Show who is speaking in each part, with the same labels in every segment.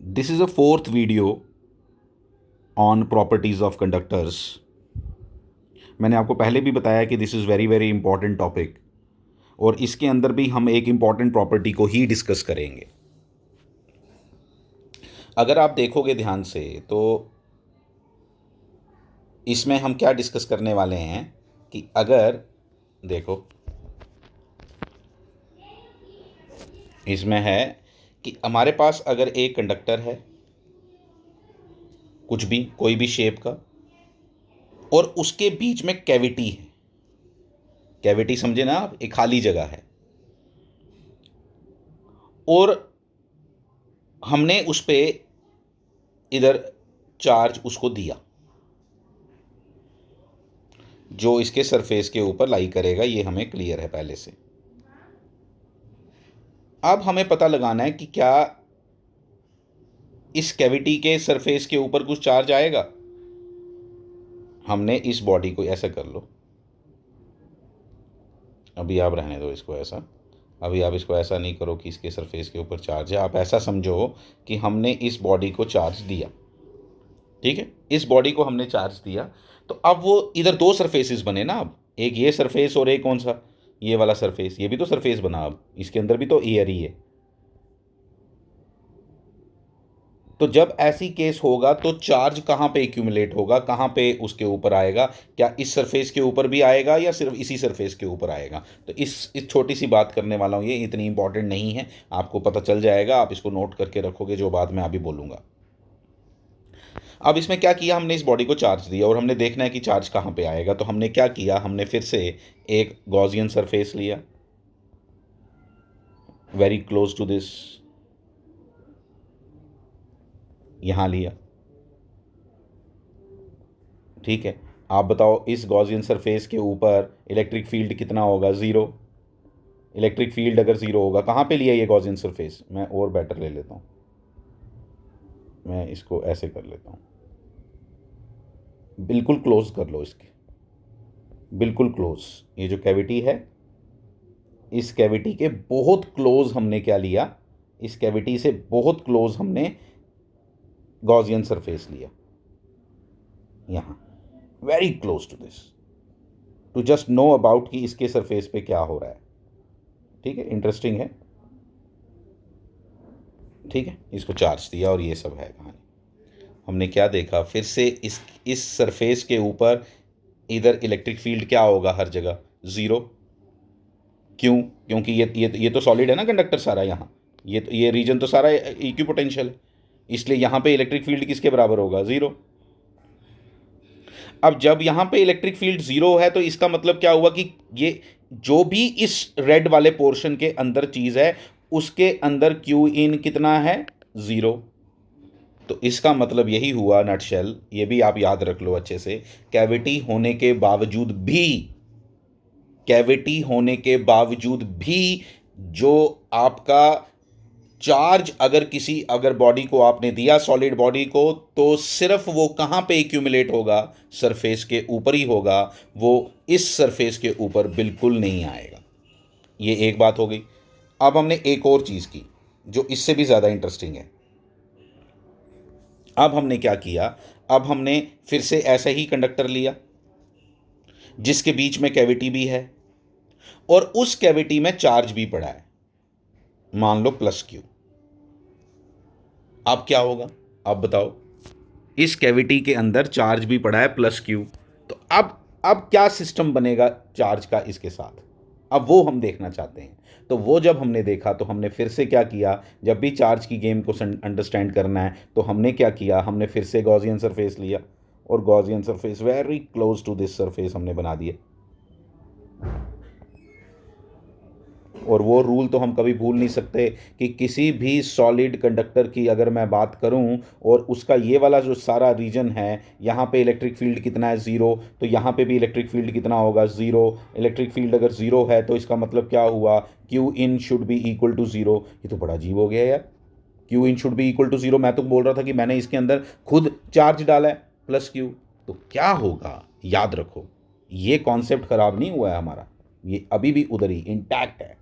Speaker 1: This is a fourth video on properties of conductors. मैंने आपको पहले भी बताया कि this is very very important topic, और इसके अंदर भी हम एक इम्पॉर्टेंट प्रॉपर्टी को ही डिस्कस करेंगे। अगर आप देखोगे ध्यान से तो इसमें हम क्या डिस्कस करने वाले हैं कि अगर देखो इसमें है कि हमारे पास अगर एक कंडक्टर है, कुछ भी कोई भी शेप का, और उसके बीच में कैविटी है। कैविटी समझे ना आप, एक खाली जगह है, और हमने उस पे इधर चार्ज उसको दिया जो इसके सरफेस के ऊपर लाई करेगा। ये हमें क्लियर है पहले से। अब हमें पता लगाना है कि क्या इस कैविटी के सरफेस के ऊपर कुछ चार्ज आएगा। हमने इस बॉडी को ऐसा कर लो, अभी आप रहने दो इसको ऐसा, अभी आप इसको ऐसा नहीं करो कि इसके सरफेस के ऊपर चार्ज है। आप ऐसा समझो कि हमने इस बॉडी को चार्ज दिया, ठीक है, इस बॉडी को हमने चार्ज दिया। तो अब वो इधर दो सरफेसेस बने ना, अब एक ये सरफेस और एक कौन सा, ये वाला सरफेस। ये भी तो सरफेस बना, अब इसके अंदर भी तो एयर ही है। तो जब ऐसी केस होगा तो चार्ज कहाँ पे एक्यूमुलेट होगा, कहाँ पे उसके ऊपर आएगा? क्या इस सरफेस के ऊपर भी आएगा या सिर्फ इसी सरफेस के ऊपर आएगा? तो इस छोटी सी बात करने वाला हूँ, ये इतनी इंपॉर्टेंट नहीं है, आपको पता चल जाएगा। आप इसको नोट करके रखोगे जो बात मैं अभी बोलूँगा। अब इसमें क्या किया, हमने इस बॉडी को चार्ज दिया और हमने देखना है कि चार्ज कहाँ पे आएगा। तो हमने क्या किया, हमने फिर से एक गॉसियन सरफेस लिया, वेरी क्लोज टू दिस, यहाँ लिया, ठीक है। आप बताओ इस गॉसियन सरफेस के ऊपर इलेक्ट्रिक फील्ड कितना होगा? ज़ीरो। इलेक्ट्रिक फील्ड अगर ज़ीरो होगा, कहाँ पे लिया ये गॉसियन सरफेस? मैं और बेटर ले लेता हूँ, मैं इसको ऐसे कर लेता हूँ, बिल्कुल क्लोज कर लो इसके, बिल्कुल क्लोज। ये जो कैविटी है, इस कैविटी के बहुत क्लोज हमने क्या लिया, इस कैविटी से बहुत क्लोज हमने गॉसियन सरफेस लिया, यहाँ very close to this, to just know about कि इसके सरफेस पे क्या हो रहा है। ठीक है, इंटरेस्टिंग है, ठीक है। इसको चार्ज दिया और ये सब है कहानी। हमने क्या देखा, फिर से इस सरफेस के ऊपर इधर इलेक्ट्रिक फील्ड क्या होगा? हर जगह ज़ीरो। क्यों? क्योंकि ये तो सॉलिड है ना कंडक्टर सारा, यहाँ ये रीजन तो सारा इक्विपोटेंशियल है, इसलिए यहाँ पे इलेक्ट्रिक फील्ड किसके बराबर होगा? ज़ीरो। अब जब यहाँ पे इलेक्ट्रिक फील्ड ज़ीरो है तो इसका मतलब क्या हुआ कि ये जो भी इस रेड वाले पोर्शन के अंदर चीज़ है उसके अंदर क्यू इन कितना है? ज़ीरो। तो इसका मतलब यही हुआ नटशेल, ये भी आप याद रख लो अच्छे से, कैविटी होने के बावजूद भी, कैविटी होने के बावजूद भी जो आपका चार्ज अगर बॉडी को आपने दिया, सॉलिड बॉडी को, तो सिर्फ वो कहाँ पे एक्यूमुलेट होगा? सरफेस के ऊपर ही होगा, वो इस सरफेस के ऊपर बिल्कुल नहीं आएगा। ये एक बात हो गई। अब हमने एक और चीज़ की जो इससे भी ज़्यादा इंटरेस्टिंग है। अब हमने क्या किया, अब हमने फिर से ऐसा ही कंडक्टर लिया जिसके बीच में कैविटी भी है और उस कैविटी में चार्ज भी पड़ा है, मान लो प्लस क्यू। अब क्या होगा? अब बताओ, इस कैविटी के अंदर चार्ज भी पड़ा है प्लस क्यू, तो अब क्या सिस्टम बनेगा चार्ज का इसके साथ? अब वो हम देखना चाहते हैं। तो वो जब हमने देखा तो हमने फिर से क्या किया, जब भी चार्ज की गेम को अंडरस्टैंड करना है तो हमने क्या किया, हमने फिर से गॉसियन सरफेस लिया और Gaussian surface very close to this surface हमने बना दिया। और वो रूल तो हम कभी भूल नहीं सकते कि किसी भी सॉलिड कंडक्टर की अगर मैं बात करूं और उसका ये वाला जो सारा रीजन है, यहाँ पे इलेक्ट्रिक फील्ड कितना है? ज़ीरो। तो यहाँ पे भी इलेक्ट्रिक फील्ड कितना होगा? ज़ीरो। इलेक्ट्रिक फील्ड अगर ज़ीरो है तो इसका मतलब क्या हुआ? Q in should be equal to zero. ये तो बड़ा अजीब हो गया यार, Q in should be equal to zero. मैं तो बोल रहा था कि मैंने इसके अंदर खुद चार्ज डाला है प्लस क्यू। तो क्या होगा, याद रखो, ये कॉन्सेप्ट ख़राब नहीं हुआ है हमारा, ये अभी भी उधर ही इंटैक्ट है।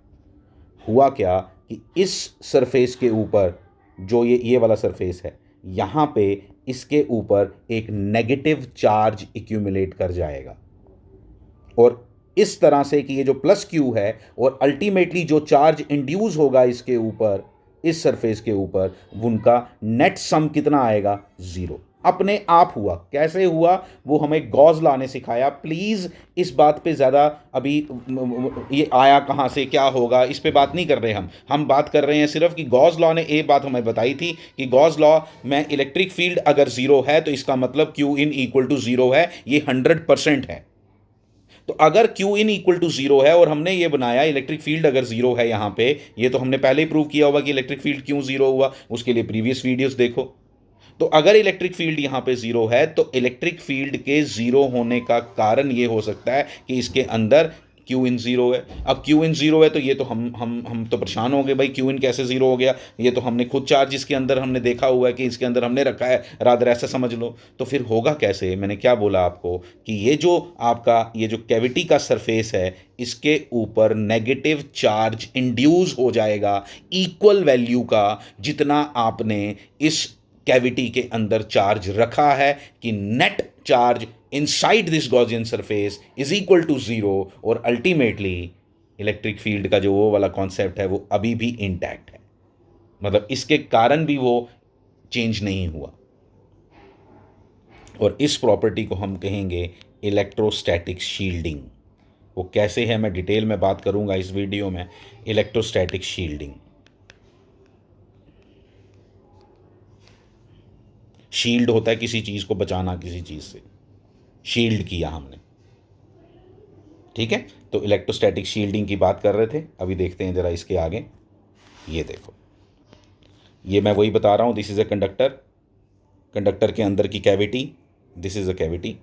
Speaker 1: हुआ क्या कि इस सरफेस के ऊपर जो ये वाला सरफेस है, यहाँ पे इसके ऊपर एक नेगेटिव चार्ज एक्यूमुलेट कर जाएगा, और इस तरह से कि ये जो प्लस क्यू है और अल्टीमेटली जो चार्ज इंड्यूस होगा इसके ऊपर, इस सरफेस के ऊपर, उनका नेट सम कितना आएगा? ज़ीरो। अपने आप हुआ। कैसे हुआ वो हमें गॉस लॉ ने सिखाया। प्लीज़ इस बात पे ज़्यादा अभी ये आया कहाँ से, क्या होगा, इस पे बात नहीं कर रहे हम बात कर रहे हैं सिर्फ कि गॉस लॉ ने एक बात हमें बताई थी कि गॉस लॉ में इलेक्ट्रिक फील्ड अगर ज़ीरो है तो इसका मतलब Q in equal to zero है। ये 100% है। तो अगर Q in equal to zero है और हमने ये बनाया इलेक्ट्रिक फील्ड अगर जीरो है यहाँ पे, ये तो हमने पहले ही प्रूव किया होगा कि इलेक्ट्रिक फील्ड क्यों जीरो हुआ, उसके लिए प्रीवियस वीडियोस देखो। तो अगर इलेक्ट्रिक फील्ड यहाँ पे जीरो है तो इलेक्ट्रिक फील्ड के जीरो होने का कारण ये हो सकता है कि इसके अंदर क्यू इन जीरो है। अब क्यू इन जीरो है तो ये तो हम तो परेशान हो गए भाई, क्यू इन कैसे जीरो हो गया? ये तो हमने खुद चार्ज इसके अंदर हमने देखा हुआ है कि इसके अंदर हमने रखा है, रादर ऐसा समझ लो। तो फिर होगा कैसे? मैंने क्या बोला आपको कि ये जो आपका ये जो कैविटी का सरफेस है, इसके ऊपर नेगेटिव चार्ज इंड्यूस हो जाएगा इक्वल वैल्यू का जितना आपने इस कैविटी के अंदर चार्ज रखा है, कि net charge inside this Gaussian surface is equal to zero. और अल्टीमेटली इलेक्ट्रिक फील्ड का जो वो वाला कॉन्सेप्ट है वो अभी भी इंटैक्ट है, मतलब इसके कारण भी वो चेंज नहीं हुआ। और इस प्रॉपर्टी को हम कहेंगे इलेक्ट्रोस्टैटिक शील्डिंग। वो कैसे है मैं डिटेल में बात करूंगा इस वीडियो में। इलेक्ट्रोस्टैटिक शील्डिंग, शील्ड होता है किसी चीज़ को बचाना, किसी चीज़ से शील्ड किया हमने, ठीक है। तो इलेक्ट्रोस्टैटिक शील्डिंग की बात कर रहे थे, अभी देखते हैं ज़रा इसके आगे। ये देखो, ये मैं वही बता रहा हूँ, this is a conductor, conductor के अंदर की cavity, this is a cavity.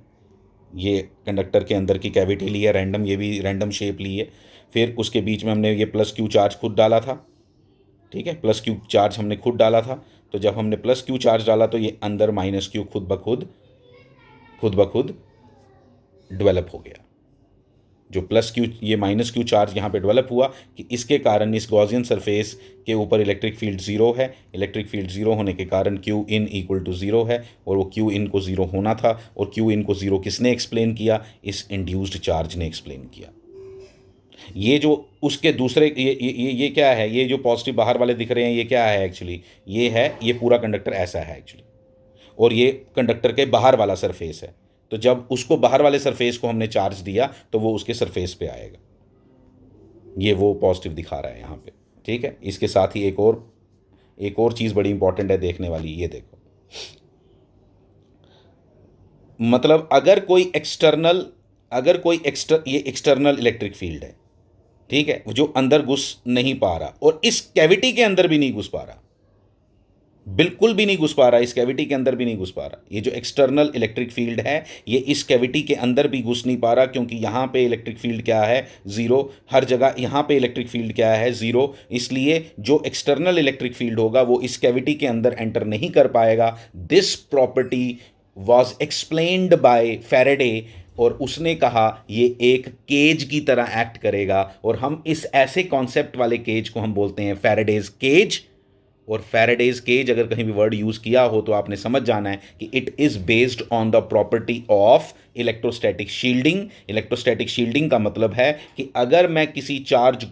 Speaker 1: ये कंडक्टर के अंदर की कैविटी ली है रैंडम, ये भी रैंडम शेप ली है। फिर उसके बीच में हमने ये प्लस क्यू चार्ज खुद डाला था, ठीक है, प्लस क्यू चार्ज हमने खुद डाला था। तो जब हमने प्लस क्यू चार्ज डाला तो ये अंदर माइनस क्यू खुद ब खुद डेवलप हो गया। जो प्लस क्यू, ये माइनस क्यू चार्ज यहाँ पे डेवलप हुआ कि इसके कारण इस गॉसियन सरफेस के ऊपर इलेक्ट्रिक फील्ड ज़ीरो है। इलेक्ट्रिक फील्ड ज़ीरो होने के कारण Q in equal to zero है, और वो क्यू इन को ज़ीरो होना था। और क्यू इन को ज़ीरो किसने एक्सप्लेन किया? इस इंड्यूस्ड चार्ज ने एक्सप्लेन किया। ये जो उसके दूसरे ये क्या है? ये जो पॉजिटिव बाहर वाले दिख रहे हैं ये क्या है एक्चुअली? ये है, ये पूरा कंडक्टर ऐसा है एक्चुअली, और ये कंडक्टर के बाहर वाला सरफेस है। तो जब उसको बाहर वाले सरफेस को हमने चार्ज दिया तो वो उसके सरफेस पे आएगा। ये वो पॉजिटिव दिखा रहा है यहाँ पे, ठीक है। इसके साथ ही एक और चीज़ बड़ी इंपॉर्टेंट है देखने वाली, ये देखो, मतलब अगर कोई ये एक्सटर्नल इलेक्ट्रिक फील्ड है, ठीक है, जो अंदर घुस नहीं पा रहा, और इस कैविटी के अंदर भी नहीं घुस पा रहा, बिल्कुल भी नहीं घुस पा रहा, इस कैविटी के अंदर भी नहीं घुस पा रहा। ये जो एक्सटर्नल इलेक्ट्रिक फील्ड है ये इस कैविटी के अंदर भी घुस नहीं पा रहा, क्योंकि यहाँ पे इलेक्ट्रिक फील्ड क्या है? ज़ीरो। हर जगह यहाँ पे इलेक्ट्रिक फील्ड क्या है? ज़ीरो। इसलिए जो एक्सटर्नल इलेक्ट्रिक फील्ड होगा वो इस कैविटी के अंदर एंटर नहीं कर पाएगा। This property was explained bye Faraday, और उसने कहा ये एक केज की तरह एक्ट करेगा। और हम इस ऐसे कॉन्सेप्ट वाले केज को हम बोलते हैं फैराडेज केज। और फैराडेज केज अगर कहीं भी वर्ड यूज़ किया हो तो आपने समझ जाना है कि it is based on the property of electrostatic shielding. Electrostatic shielding का मतलब है कि अगर मैं किसी चार्ज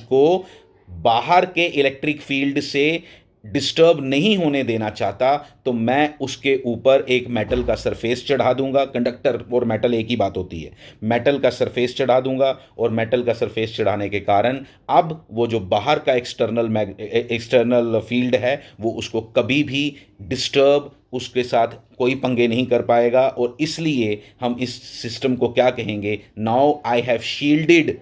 Speaker 1: को बाहर के इलेक्ट्रिक फील्ड से डिस्टर्ब नहीं होने देना चाहता तो मैं उसके ऊपर एक मेटल का सरफेस चढ़ा दूंगा। कंडक्टर और मेटल एक ही बात होती है। मेटल का सरफेस चढ़ा दूंगा, और मेटल का सरफेस चढ़ाने के कारण अब वो जो बाहर का एक्सटर्नल फील्ड है वो उसको कभी भी डिस्टर्ब, उसके साथ कोई पंगे नहीं कर पाएगा। और इसलिए हम इस सिस्टम को क्या कहेंगे? Now I have shielded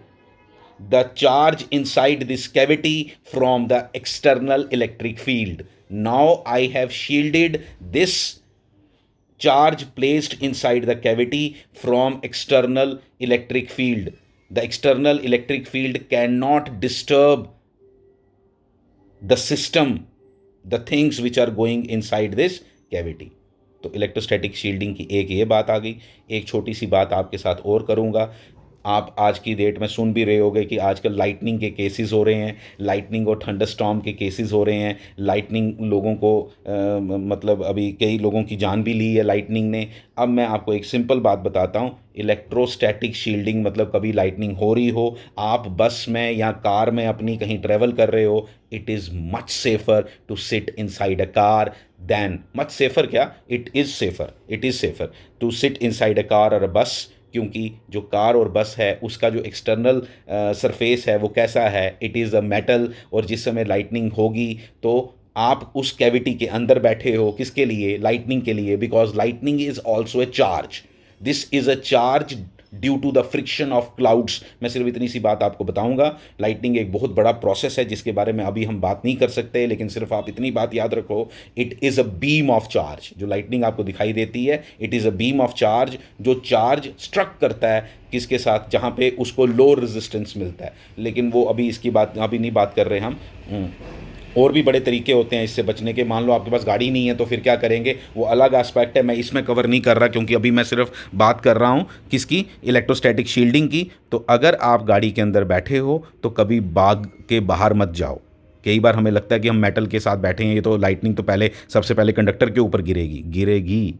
Speaker 1: the charge inside this cavity from the external electric field. Now I have shielded this charge placed inside the cavity from external electric field. The external electric field cannot disturb the system, the things which are going inside this cavity. तो electrostatic shielding की एक ये बात आ गई। एक छोटी सी बात आपके साथ और करूँगा। आप आज की डेट में सुन भी रहे होगे कि आजकल लाइटनिंग के केसेस हो रहे हैं, लाइटनिंग और थंडरस्टॉर्म के केसेस हो रहे हैं। लाइटनिंग लोगों को मतलब अभी कई लोगों की जान भी ली है लाइटनिंग ने। अब मैं आपको एक सिंपल बात बताता हूँ, इलेक्ट्रोस्टैटिक शील्डिंग मतलब कभी लाइटनिंग हो रही हो, आप बस में या कार में अपनी कहीं ट्रैवल कर रहे हो, it is much safer to sit inside a car than, much safer क्या, it is safer to sit inside a car और अ बस। क्योंकि जो कार और बस है उसका जो एक्सटर्नल सरफेस है वो कैसा है, इट इज़ अ मेटल, और जिस समय लाइटनिंग होगी तो आप उस कैविटी के अंदर बैठे हो, किसके लिए, लाइटनिंग के लिए, because lightning is also a charge, this is a charge due to the friction of clouds. मैं सिर्फ इतनी सी बात आपको बताऊंगा, लाइटनिंग एक बहुत बड़ा प्रोसेस है जिसके बारे में अभी हम बात नहीं कर सकते, लेकिन सिर्फ आप इतनी बात याद रखो, it is a beam of charge. जो लाइटनिंग आपको दिखाई देती है, it is a beam of charge, जो चार्ज स्ट्रक करता है किसके साथ, जहाँ पे उसको लो रेजिस्टेंस मिलता है। लेकिन वो अभी इसकी बात अभी नहीं बात कर रहे हम। और भी बड़े तरीके होते हैं इससे बचने के। मान लो आपके पास गाड़ी नहीं है तो फिर क्या करेंगे, वो अलग एस्पेक्ट है, मैं इसमें कवर नहीं कर रहा क्योंकि अभी मैं सिर्फ बात कर रहा हूँ किसकी, इलेक्ट्रोस्टैटिक शील्डिंग की। तो अगर आप गाड़ी के अंदर बैठे हो तो कभी बाग के बाहर मत जाओ। कई बार हमें लगता है कि हम मेटल के साथ बैठे हैं, ये तो लाइटनिंग तो पहले सबसे पहले कंडक्टर के ऊपर गिरेगी,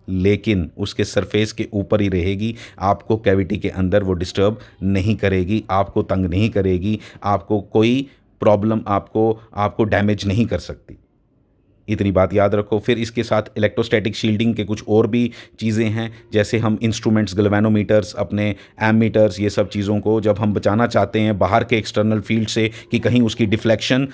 Speaker 1: लेकिन उसके सरफेस के ऊपर ही रहेगी, आपको कैविटी के अंदर वो डिस्टर्ब नहीं करेगी, आपको तंग नहीं करेगी, आपको कोई प्रॉब्लम, आपको डैमेज नहीं कर सकती। इतनी बात याद रखो। फिर इसके साथ इलेक्ट्रोस्टैटिक शील्डिंग के कुछ और भी चीज़ें हैं, जैसे हम इंस्ट्रूमेंट्स, गैल्वेनोमीटर्स, अपने एमीटर्स, ये सब चीज़ों को जब हम बचाना चाहते हैं बाहर के एक्सटर्नल फील्ड से कि कहीं उसकी डिफ्लेक्शन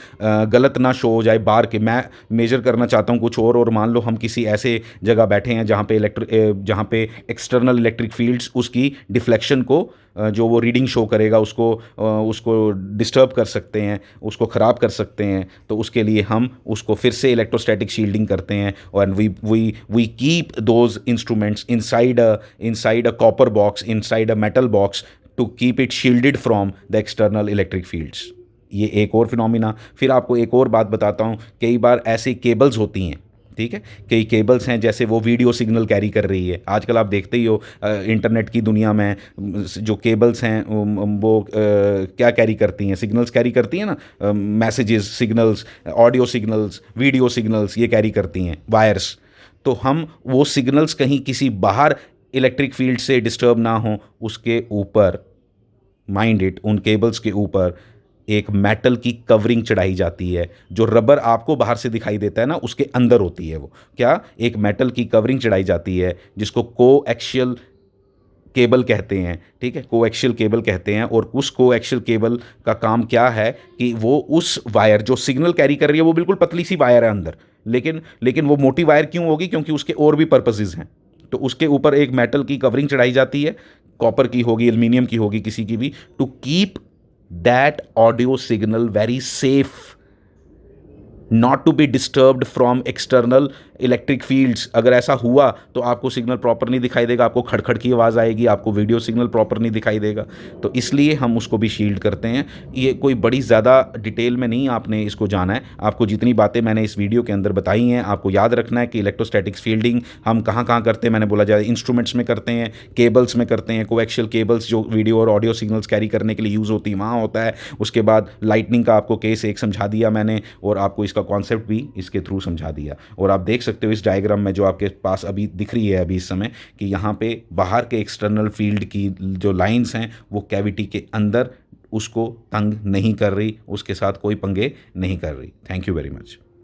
Speaker 1: गलत ना शो हो जाए, बाहर के मैं मेजर करना चाहता हूँ कुछ और मान लो हम किसी ऐसे जगह बैठे हैं जहाँ पे एक्सटर्नल इलेक्ट्रिक फील्ड्स उसकी डिफ्लेक्शन को जो वो रीडिंग शो करेगा उसको डिस्टर्ब कर सकते हैं, उसको ख़राब कर सकते हैं। तो उसके लिए हम उसको फिर से इलेक्ट्रोस्टैटिक शील्डिंग करते हैं, और we keep those instruments inside a copper box, inside a metal box, to keep it shielded from the external electric fields. ये एक और फिनोमिना। फिर आपको एक और बात बताता हूँ, कई बार ऐसी केबल्स होती हैं, ठीक है, कई केबल्स हैं जैसे वो वीडियो सिग्नल कैरी कर रही है। आजकल आप देखते ही हो इंटरनेट की दुनिया में जो केबल्स हैं वो क्या कैरी करती हैं, सिग्नल्स कैरी करती हैं ना, messages, signals, audio signals, video signals, ये कैरी करती हैं वायर्स। तो हम वो सिग्नल्स कहीं किसी बाहर इलेक्ट्रिक फील्ड से डिस्टर्ब ना हो, उसके ऊपर, माइंड इट, उन केबल्स के ऊपर एक मेटल की कवरिंग चढ़ाई जाती है। जो रबर आपको बाहर से दिखाई देता है ना, उसके अंदर होती है वो क्या, एक मेटल की कवरिंग चढ़ाई जाती है जिसको कोएक्सियल केबल कहते हैं, ठीक है, कोएक्सियल केबल कहते हैं। और उस कोएक्सियल केबल का काम क्या है कि वो उस वायर जो सिग्नल कैरी कर रही है, वो बिल्कुल पतली सी वायर है अंदर, लेकिन वो मोटी वायर क्यों होगी, क्योंकि उसके और भी पर्पसेस हैं। तो उसके ऊपर एक मेटल की कवरिंग चढ़ाई जाती है, कॉपर की होगी, एल्युमिनियम की होगी, किसी की भी, to keep that audio signal very safe, not to be disturbed from external electric fields. अगर ऐसा हुआ तो आपको सिग्नल प्रॉपर नहीं दिखाई देगा, आपको खड़खड़ की आवाज़ आएगी, आपको वीडियो सिग्नल प्रॉपर नहीं दिखाई देगा। तो इसलिए हम उसको भी शील्ड करते हैं। ये कोई बड़ी ज़्यादा डिटेल में नहीं आपने इसको जाना है, आपको जितनी बातें मैंने इस वीडियो के अंदर बताई हैं आपको याद रखना है कि इलेक्ट्रोस्टैटिक फील्डिंग हम कहाँ कहाँ करते हैं। मैंने बोला जाए इंस्ट्रूमेंट्स में करते हैं, केबल्स में करते हैं, कोएक्सियल केबल्स जो वीडियो और ऑडियो सिग्नल्स कैरी करने के लिए यूज़ होती है वहाँ होता है। उसके बाद लाइटनिंग का आपको केस एक समझा दिया मैंने, और आपको इसका कॉन्सेप्ट भी इसके थ्रू समझा दिया। और आप देख सकते हो इस डायग्राम में जो आपके पास अभी दिख रही है अभी इस समय, कि यहाँ पे बाहर के एक्सटर्नल फील्ड की जो लाइंस हैं वो कैविटी के अंदर उसको तंग नहीं कर रही, उसके साथ कोई पंगे नहीं कर रही। Thank you very much.